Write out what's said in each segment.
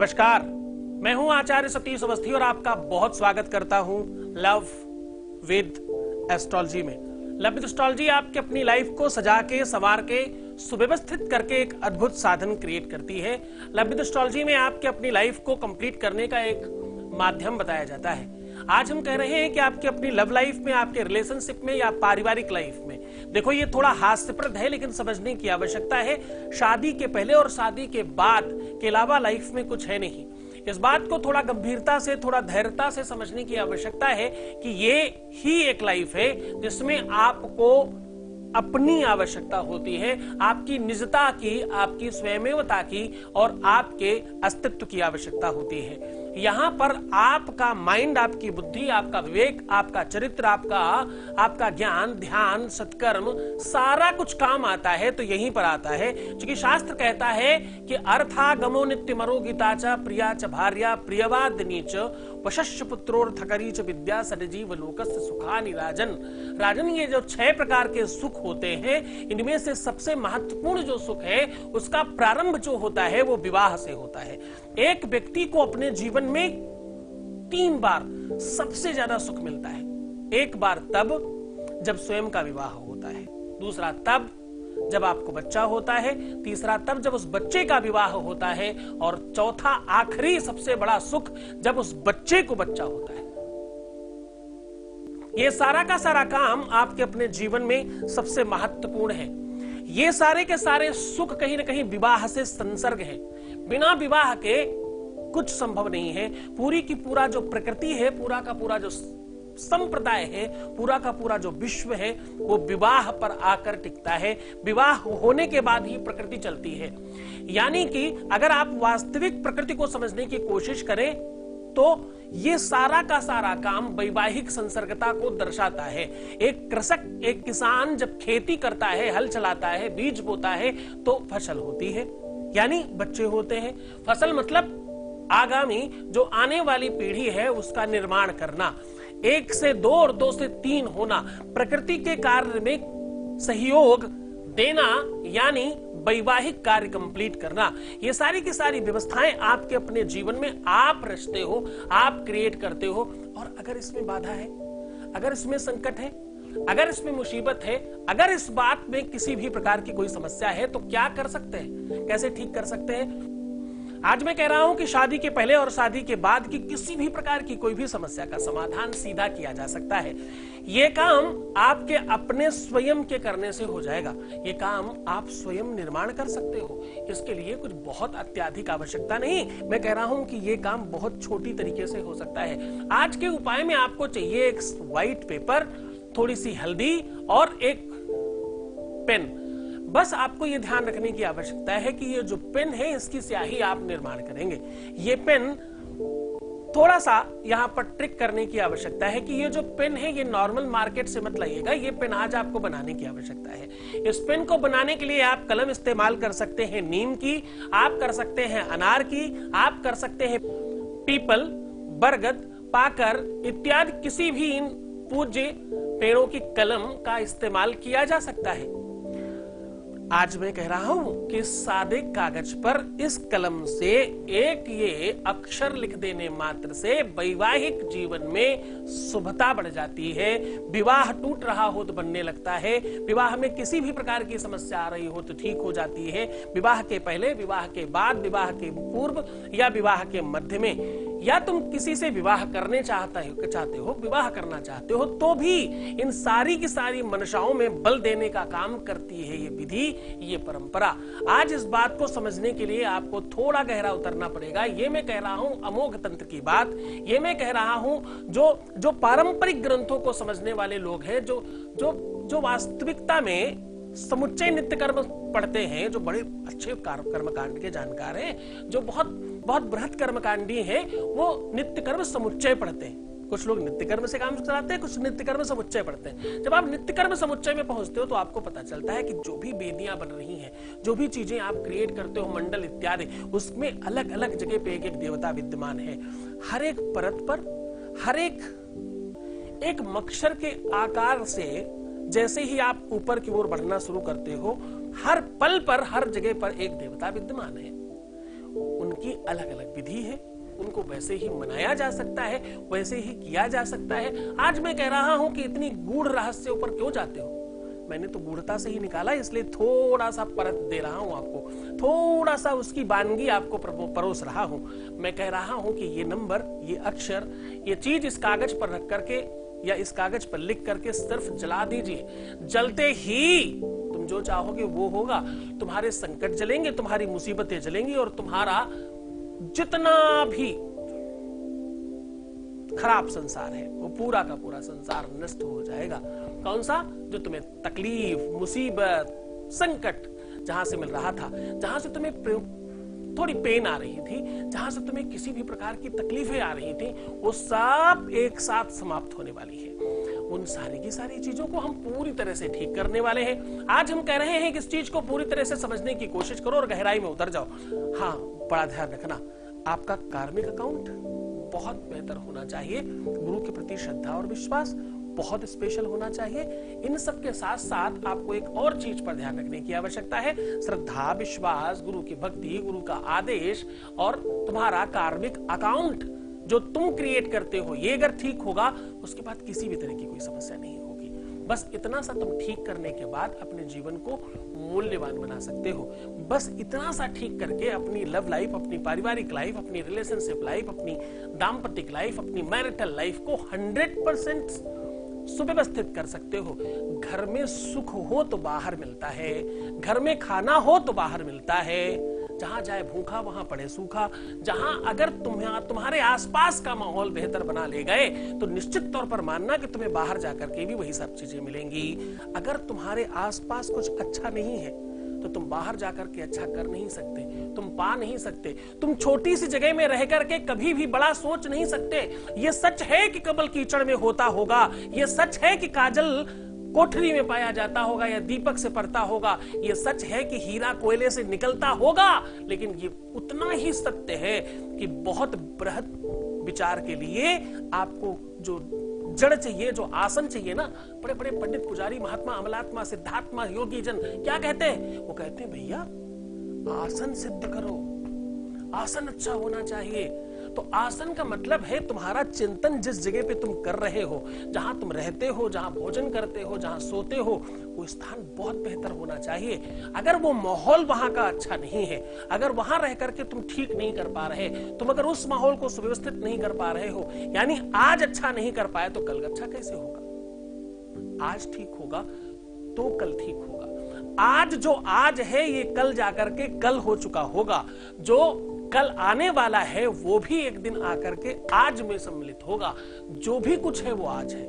नमस्कार, मैं हूं आचार्य सतीश अवस्थी और आपका बहुत स्वागत करता हूं लव विद एस्ट्रोलॉजी में। लव विद एस्ट्रोलॉजी आपके अपनी लाइफ को सजा के, संवार के, सुव्यवस्थित करके एक अद्भुत साधन क्रिएट करती है। लव विद एस्ट्रोलॉजी में आपके अपनी लाइफ को कंप्लीट करने का एक माध्यम बताया जाता है। आज हम कह रहे हैं कि आपके अपनी लव लाइफ में, आपके रिलेशनशिप में या पारिवारिक लाइफ में, देखो ये थोड़ा हास्यप्रद है लेकिन समझने की आवश्यकता है। शादी के पहले और शादी के बाद के अलावा लाइफ में कुछ है नहीं। इस बात को थोड़ा गंभीरता से, थोड़ा धैर्यता से समझने की आवश्यकता है कि ये ही एक लाइफ है जिसमें आपको अपनी आवश्यकता होती है, आपकी निजता की, आपकी स्वयमेवता की और आपके अस्तित्व की आवश्यकता होती है। यहां पर आपका माइंड, आपकी बुद्धि, आपका विवेक, आपका चरित्र, आपका ज्ञान, ध्यान, सत्कर्म, सारा कुछ काम आता है तो यहीं पर आता है। क्योंकि शास्त्र कहता है कि अर्थागमो नित्य मरो गीता च प्रिया च भार्या प्रियवादिनी च वशस्य पुत्रोर्थकरी च विद्या सदजीव लोकस्य सुखानि राजन। राजन, ये जो 6 प्रकार के सुख होते हैं, इनमें से सबसे महत्वपूर्ण जो सुख है उसका प्रारंभ जो होता है वो विवाह से होता है। एक व्यक्ति को अपने जीवन में 3 बार सबसे ज्यादा सुख मिलता है। एक बार तब जब स्वयं का विवाह होता है, दूसरा तब जब आपको बच्चा होता है, तीसरा तब जब उस बच्चे का विवाह होता है और चौथा आखिरी सबसे बड़ा सुख जब उस बच्चे को बच्चा होता है। ये सारा का सारा काम आपके अपने जीवन में सबसे महत्वपूर्ण है। ये सारे के सारे सुख कहीं ना कहीं विवाह से संसर्ग है। बिना विवाह के कुछ संभव नहीं है। पूरी की पूरा जो प्रकृति है, पूरा का पूरा जो संप्रदाय है, पूरा का पूरा जो विश्व है, वो विवाह पर आकर टिकता है। विवाह होने के बाद ही प्रकृति चलती है। यानी कि अगर आप वास्तविक प्रकृति को समझने की कोशिश करें तो ये सारा का सारा काम वैवाहिक संसर्गता को दर्शाता है। एक कृषक, एक किसान जब खेती करता है, हल चलाता है, बीज बोता है तो फसल होती है, यानी बच्चे होते हैं। फसल मतलब आगामी जो आने वाली पीढ़ी है उसका निर्माण करना, 1 से 2 और 2 से 3 होना, प्रकृति के कार्य में सहयोग देना, यानी वैवाहिक कार्य कंप्लीट करना। ये सारी की सारी व्यवस्थाएं आपके अपने जीवन में आप रचते हो, आप क्रिएट करते हो। और अगर इसमें बाधा है, अगर इसमें संकट है, अगर इसमें मुसीबत है, अगर इस बात में किसी भी प्रकार की कोई समस्या है तो क्या कर सकते हैं, कैसे ठीक कर सकते हैं? आज मैं कह रहा हूं कि शादी के पहले और शादी के बाद की किसी भी प्रकार की कोई भी समस्या का समाधान सीधा किया जा सकता है। यह काम आपके अपने स्वयं के करने से हो जाएगा। ये काम आप स्वयं निर्माण कर सकते हो। इसके लिए कुछ बहुत अत्यधिक आवश्यकता नहीं। मैं कह रहा हूं कि ये काम बहुत छोटी तरीके से हो सकता है। आज के उपाय में आपको चाहिए एक व्हाइट पेपर, थोड़ी सी हल्दी और एक पेन। बस आपको यह ध्यान रखने की आवश्यकता है कि ये जो पेन है इसकी स्याही आप निर्माण करेंगे। ये पेन थोड़ा सा यहां पर ट्रिक करने की आवश्यकता है कि ये जो पेन है ये नॉर्मल मार्केट से मत लाइएगा। ये पेन आज आपको बनाने की आवश्यकता है। इस पेन को बनाने के लिए आप कलम इस्तेमाल कर सकते हैं नीम की, आप कर सकते हैं अनार की, आप कर सकते हैं पीपल, बरगद, पाकर इत्यादि किसी भी इन पूज्य पेड़ों की कलम का इस्तेमाल किया जा सकता है। आज मैं कह रहा हूं कि सादे कागज पर इस कलम से एक ये अक्षर लिख देने मात्र से वैवाहिक जीवन में शुभता बढ़ जाती है। विवाह टूट रहा हो तो बनने लगता है। विवाह में किसी भी प्रकार की समस्या आ रही हो तो ठीक हो जाती है। विवाह के पहले, विवाह के बाद, विवाह के पूर्व या विवाह के मध्य में, या तुम किसी से विवाह करने चाहते हो, विवाह करना चाहते हो, तो भी इन सारी की सारी मनसाओं में बल देने का काम करती है ये विधि, ये परंपरा। आज इस बात को समझने के लिए आपको थोड़ा गहरा उतरना पड़ेगा। ये मैं कह रहा हूं अमोघ तंत्र की बात। ये मैं कह रहा हूं जो पारंपरिक ग्रंथों को समझने वाले लोग हैं, जो वास्तविकता में समुच्चय नित्य कर्म पढ़ते हैं, जो बड़े अच्छे कर्मकांड के जानकार हैं, जो बहुत बहुत बृहत कर्मकांडी हैं, वो नित्य कर्म समुच्चय पढ़ते हैं। कुछ लोग नित्य कर्म से काम चलाते हैं, कुछ नित्य कर्म समुच्चय पढ़ते हैं। जब आप नित्य कर्म समुच्चय में पहुंचते हो तो आपको पता चलता है कि जो भी वेदियां बन रही हैं, जो भी चीजें आप क्रिएट करते हो, मंडल इत्यादि, उसमें अलग अलग जगह पे एक एक देवता विद्यमान है। हर एक परत पर, हर एक मक्षर के आकार से जैसे ही आप ऊपर की ओर बढ़ना शुरू करते हो, हर पल पर, हर जगह पर एक देवता विद्यमान है। उनकी अलग अलग विधि है, उनको वैसे ही मनाया जा सकता है, वैसे ही किया जा सकता है। आज मैं कह रहा हूं कि इतनी गूढ़ रहस्य ऊपर क्यों जाते हो? मैंने तो गूढ़ता से ही निकाला, इसलिए थोड़ा सा परत दे रहा हूं आपको, थोड़ा सा उसकी वानगी आपको परोस रहा हूं। मैं कह रहा हूं कि ये नंबर, ये अक्षर, ये चीज इस कागज पर रख करके या इस कागज पर लिख करके सिर्फ जला दीजिए। जलते ही तुम जो चाहोगे वो होगा। तुम्हारे संकट जलेंगे, तुम्हारी मुसीबतें जलेंगी और तुम्हारा जितना भी खराब संसार है वो पूरा का पूरा संसार नष्ट हो जाएगा। कौन सा? जो तुम्हें तकलीफ, मुसीबत, संकट जहां से मिल रहा था, जहां से तुम्हें थोड़ी पेन आ रही थी, जहां से तुम्हें किसी भी प्रकार की तकलीफें आ रही थी, वो सब एक साथ समाप्त होने वाली है। उन सारी की सारी चीजों को हम पूरी तरह से ठीक करने वाले हैं। आज हम कह रहे हैं कि इस चीज को पूरी तरह से समझने की कोशिश करो और गहराई में उतर जाओ। हाँ, बड़ा ध्यान रखना, आपका कार्मिक अकाउंट बहुत बेहतर होना चाहिए। गुरु के प्रति श्रद्धा और विश्वास बहुत स्पेशल होना चाहिए। इन सब के साथ साथ आपको एक और चीज पर ध्यान रखने की आवश्यकता है। श्रद्धा, विश्वास, गुरु की भक्ति, गुरु का आदेश और तुम्हारा कार्मिक अकाउंट जो तुम क्रिएट करते हो, ये अगर ठीक होगा, उसके बाद किसी भी तरह की कोई समस्या नहीं होगी। बस इतना सा तुम ठीक करने के बाद अपने जीवन को मूल्यवान बना सकते हो। बस इतना सा ठीक करके अपनी लव लाइफ, अपनी पारिवारिक लाइफ, अपनी रिलेशनशिप लाइफ, अपनी दाम्पतिक लाइफ, अपनी मैरिटल लाइफ को 100% सुव्यवस्थित कर सकते हो। घर में सुख हो तो बाहर मिलता है, घर में खाना हो तो बाहर मिलता है। जहां जाए भूखा वहां पड़े सूखा। जहां अगर तुम्हारे आसपास का माहौल बेहतर बना ले गए तो निश्चित तौर पर मानना कि तुम्हें बाहर जाकर के भी वही सब चीजें मिलेंगी। अगर तुम्हारे आसपास कुछ अच्छा नहीं है तो तुम बाहर जाकर के अच्छा कर नहीं सकते, तुम पा नहीं सकते। तुम छोटी सी जगह में रह करके कभी भी बड़ा सोच नहीं सकते। ये सच है कि कमल कीचड़ में होता होगा, ये सच है कि काजल कोठरी में पाया जाता होगा या दीपक से पड़ता होगा, ये सच है कि हीरा कोयले से निकलता होगा, लेकिन ये उतना ही सत्य है कि बहुत बृहद विचार के लिए आपको जो जड़ चाहिए, जो आसन चाहिए ना। बड़े बड़े पंडित, पुजारी, महात्मा, अमलात्मा, सिद्धात्मा, योगी जन क्या कहते हैं? वो कहते हैं भैया आसन सिद्ध करो, आसन अच्छा होना चाहिए। तो आसन का मतलब है तुम्हारा चिंतन जिस जगह पे तुम कर रहे हो, जहां तुम रहते हो, जहां भोजन करते हो, जहां सोते हो, वो स्थान बहुत बेहतर होना चाहिए। अगर वो माहौल वहां का अच्छा नहीं है, अगर वहां रह करके तुम ठीक नहीं कर पा रहे, तुम अगर उस माहौल को सुव्यवस्थित नहीं कर पा रहे हो, यानी आज अच्छा नहीं कर पाए, तो कल अच्छा कैसे होगा? आज ठीक होगा तो कल ठीक होगा। आज जो आज है ये कल जाकर के कल हो चुका होगा। जो कल आने वाला है वो भी एक दिन आकर के आज में सम्मिलित होगा। जो भी कुछ है वो आज है।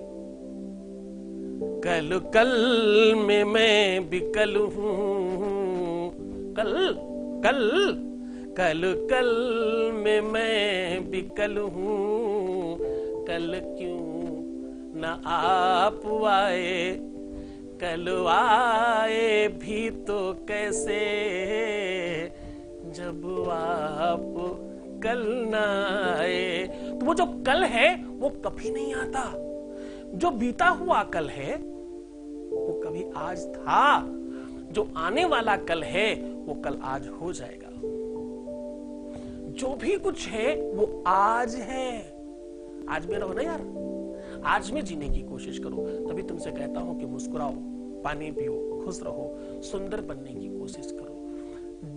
कल कल में मैं बिकल हूं, कल कल कल कल में मैं बिकल हूं, कल क्यों न आप आए, कल आए भी तो कैसे, जब आप कल ना आए। तो वो जो कल है वो कभी नहीं आता। जो बीता हुआ कल है वो कभी आज था। जो आने वाला कल है वो कल आज हो जाएगा। जो भी कुछ है वो आज है। आज में रहो ना यार, आज में जीने की कोशिश करो। तभी तुमसे कहता हूं कि मुस्कुराओ, पानी पियो, खुश रहो, सुंदर बनने की कोशिश करो।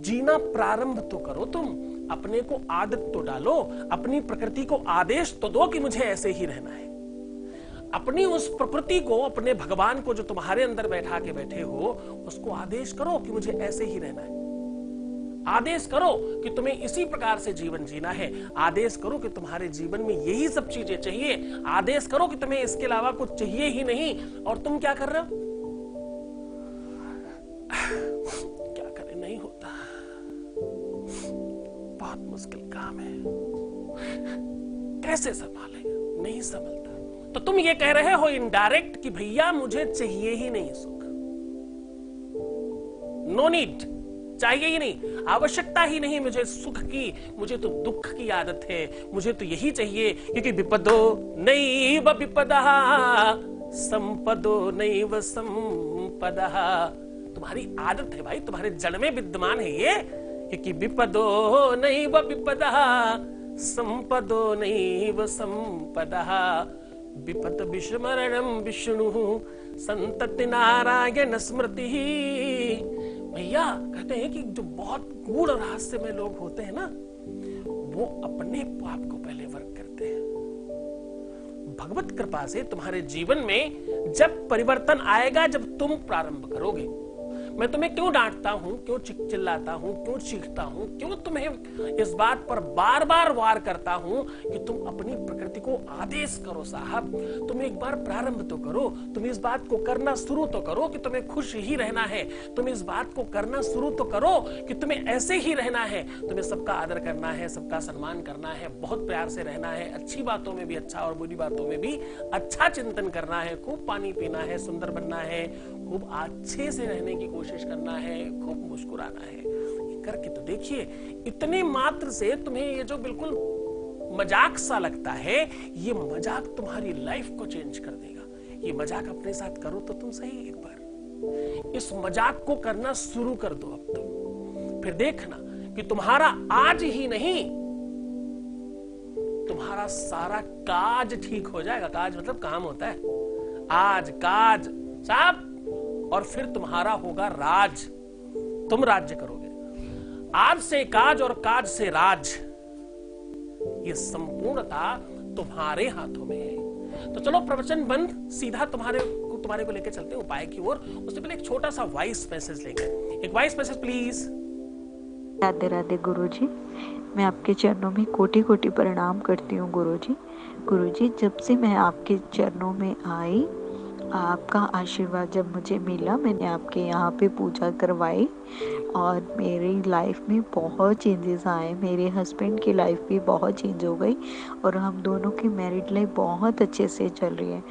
जीना प्रारंभ तो करो, तुम अपने को आदत तो डालो, अपनी प्रकृति को आदेश तो दो कि मुझे ऐसे ही रहना है। अपनी उस प्रकृति को, अपने भगवान को जो तुम्हारे अंदर बैठा के बैठे हो, उसको आदेश करो कि मुझे ऐसे ही रहना है। आदेश करो कि तुम्हें इसी प्रकार से जीवन जीना है। आदेश करो कि तुम्हारे जीवन में यही सब चीजें चाहिए। आदेश करो कि तुम्हें इसके अलावा कुछ चाहिए ही नहीं। और तुम क्या कर रहे हो? क्या करें, नहीं होता, बहुत मुश्किल काम है, कैसे संभाले, नहीं संभलता। तो तुम ये कह रहे हो इनडायरेक्ट कि भैया मुझे चाहिए ही नहीं सुख, नो नीड, चाहिए ही नहीं, आवश्यकता ही नहीं मुझे सुख की, मुझे तो दुख की आदत है, मुझे तो यही चाहिए। क्योंकि विपदो नैव विपदः संपदो नैव संपदः। तुम्हारी आदत है भाई, तुम्हारे जड़ में विद्यमान है कि विपदो नैव विपदः संपदो नैव संपदः विपद विस्मरणं विष्णु संतति नारायण स्मृति। भैया कहते हैं कि जो बहुत गूढ़ रहस्य में लोग होते हैं ना, वो अपने पाप को पहले वर्क करते हैं। भगवत कृपा से तुम्हारे जीवन में जब परिवर्तन आएगा, जब तुम प्रारंभ करोगे। मैं तुम्हें क्यों डांटता हूं, क्यों चिल्लाता हूं, क्यों चीखता हूं, क्यों तुम्हें इस बात पर बार बार वार करता हूं कि तुम अपनी प्रकृति को आदेश करो साहब। तुम एक बार प्रारंभ तो करो, तुम इस बात को करना शुरू तो करो कि तुम्हें खुश ही रहना है। तुम इस बात को करना शुरू तो करो कि तुम्हें ऐसे ही रहना है। तुम्हें सबका आदर करना है, सबका सम्मान करना है, बहुत प्यार से रहना है, अच्छी बातों में भी अच्छा और बुरी बातों में भी अच्छा चिंतन करना है, खूब पानी पीना है, सुंदर बनना है, खूब अच्छे से रहने की कोशिश करना है, खूब मुस्कुराना है। ये करके तो देखिए, इतने मात्र से तुम्हें ये जो बिल्कुल मजाक सा लगता है, ये मजाक तुम्हारी लाइफ को चेंज कर देगा। ये मजाक अपने साथ करो तो तुम सही, एक बार इस मजाक को करना शुरू कर दो अब तुम। फिर देखना कि तुम्हारा आज ही नहीं, तुम्हारा सारा काज ठीक हो जाएगा। काज मतलब काम होता है, आज काज साहब। और फिर तुम्हारा होगा राज, तुम राज्य करोगे। आज से काज और काज से राज, ये संपूर्णता तुम्हारे हाथों में है। तो चलो प्रवचन बंद, सीधा तुम्हारे को लेकर चलते हैं उपाय की ओर। उससे पहले एक छोटा सा वॉइस मैसेज लेंगे। एक voice message please. Radhe Radhe Guruji, मैं आपके चरणों में कोटि कोटि प्रणाम करती हूँ गुरुजी। गुरुजी, जब से मैं आपके चरणों में आई, आपका आशीर्वाद जब मुझे मिला, मैंने आपके यहाँ पे पूजा करवाई और मेरी लाइफ में बहुत चेंजेस आए। मेरे हस्बैंड की लाइफ भी बहुत चेंज हो गई और हम दोनों की मैरिड लाइफ बहुत अच्छे से चल रही है।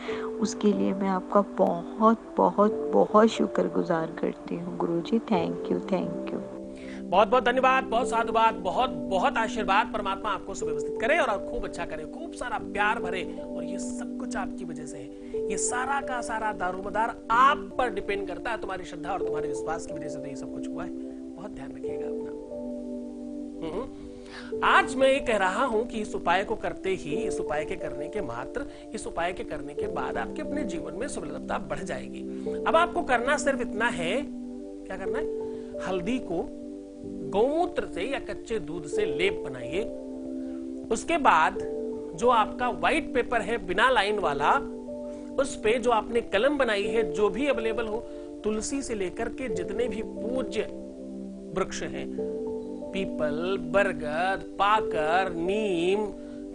उसके लिए मैं आपका बहुत बहुत बहुत शुक्रगुजार करती हूँ Guruji. Thank you, thank you. बहुत बहुत धन्यवाद, बहुत साधुवाद, बहुत बहुत आशीर्वाद। परमात्मा आपको सुव्यवस्थित करे और खूब अच्छा करे, खूब सारा प्यार भरे। और ये सब कुछ आपकी वजह से है। ये सारा का सारा दारोमदार आप पर डिपेंड करता है। तुम्हारी श्रद्धा और तुम्हारे विश्वास की वजह से तो ये सब कुछ हुआ है। बहुत ध्यान रखिएगा अपना। आज मैं ये कह रहा हूं कि इस उपाय को करते ही, इस उपाय के करने के मात्र, इस उपाय के करने के बाद आपके अपने जीवन में सुलभता बढ़ जाएगी। अब आपको करना सिर्फ इतना है, क्या करना है? हल्दी को गौमूत्र से या कच्चे दूध से लेप बनाइए। उसके बाद जो आपका व्हाइट पेपर है बिना लाइन वाला, उस पे जो आपने कलम बनाई है, जो भी अवेलेबल हो, तुलसी से लेकर के जितने भी पूज्य वृक्ष हैं, पीपल, बरगद, पाकर, नीम,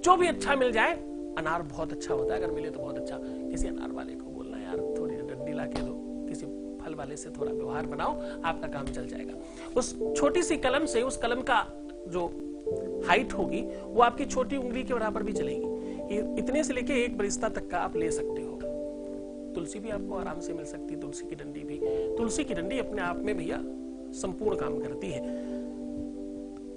जो भी अच्छा मिल जाए। अनार बहुत अच्छा होता है, अगर मिले तो बहुत अच्छा। किसी अनार वाले को बोलना, यार थोड़ी डंडी ला के दो, किसी फल वाले से थोड़ा व्यवहार बनाओ, आपका काम चल जाएगा। उस छोटी सी कलम से, उस कलम का जो हाइट होगी वो आपकी छोटी उंगली के बराबर भी चलेगी। इतने से लेके एक बरिस्ता तक का आप ले सकते हो। तुलसी भी आपको आराम से मिल सकती है, तुलसी की डंडी भी। तुलसी की डंडी अपने आप में भैया संपूर्ण काम करती है।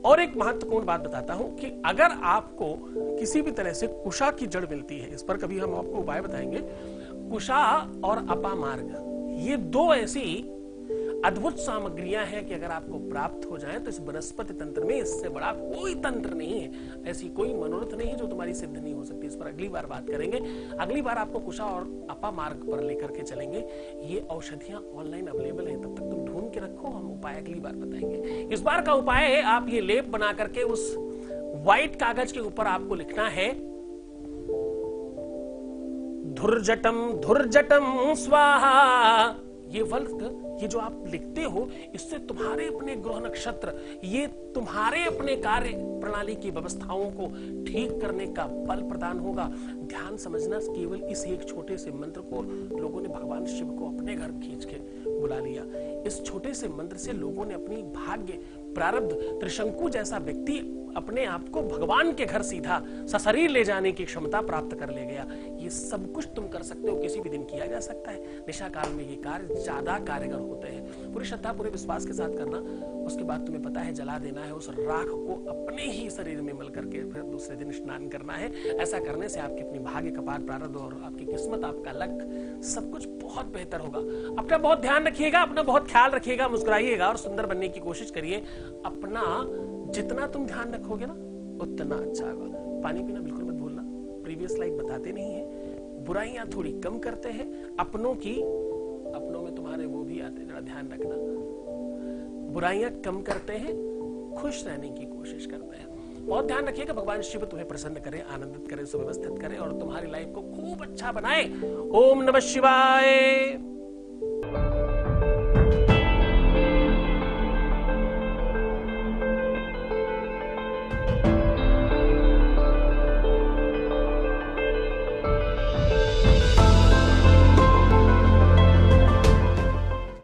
और एक महत्वपूर्ण बात बताता हूं कि अगर आपको किसी भी तरह से कुशा की जड़ मिलती है, इस पर कभी हम आपको उपाय बताएंगे। कुशा और अपामार्ग, ये दो ऐसी अद्भुत सामग्रियां हैं कि अगर आपको प्राप्त हो जाए तो इस वनस्पति तंत्र में इससे बड़ा कोई तंत्र नहीं है। ऐसी कोई मनोरथ नहीं है जो तुम्हारी सिद्ध नहीं हो सकती। इस पर अगली बार बात करेंगे। अगली बार आपको कुशा और अपा मार्ग पर लेकर के चलेंगे। ये औषधियां ऑनलाइन अवेलेबल है, तब तक तुम ढूंढ के रखो, हम उपाय अगली बार बताएंगे। इस बार का उपाय है, आप ये लेप बना करके उस व्हाइट कागज के ऊपर आपको लिखना है, धुर्जटम धुर्जटम स्वाहा। ये वल्क, ये जो आप लिखते हो, इससे तुम्हारे अपने ग्रह नक्षत्र, ये तुम्हारे अपने कार्य प्रणाली की व्यवस्थाओं को ठीक करने का बल प्रदान होगा। ध्यान समझना, केवल इस एक छोटे से मंत्र को लोगों ने भगवान शिव को अपने घर खींच के बुला लिया। इस छोटे से मंत्र से लोगों ने अपनी भाग्य, प्रारब्ध, त्रिशंकु जैसा व्यक्ति अपने आप को भगवान के घर सीधा सशरीर ले जाने की क्षमता प्राप्त कर ले गया। ये सब कुछ तुम कर सकते हो, किसी भी दिन किया जा सकता है। निशा काल में ये कार्य ज्यादा कारगर होते हैं। पूरी श्रद्धा, पूरे विश्वास के साथ करना। उसके बाद तुम्हें पता है जला देना है, उस राख को अपने ही शरीर में मल करके फिर दूसरे दिन स्नान करना है। ऐसा करने से आपकी अपनी भाग्य, कपार, प्रारब्ध और आपकी किस्मत, आपका लक, सब कुछ बहुत बेहतर होगा। अपना बहुत ध्यान रखिएगा, अपना बहुत ख्याल रखिएगा, मुस्कुराइएगा और सुंदर बनने की कोशिश करिए। अपना जितना तुम ध्यान रखोगे ना उतना अच्छा होगा। पानी पीना बिल्कुल मत भूलना, प्रीवियस लाइफ बताते नहीं है। बुराइयां थोड़ी कम करते हैं, अपनों में तुम्हारे वो भी आते, जरा ध्यान रखना। बुराइयां कम करते हैं, खुश रहने की कोशिश करते हैं। बहुत ध्यान रखिएगा, भगवान शिव तुम्हें प्रसन्न करे, आनंदित करे, सुव्यवस्थित करे और तुम्हारी लाइफ को खूब अच्छा बनाए। ओम नमः शिवाय।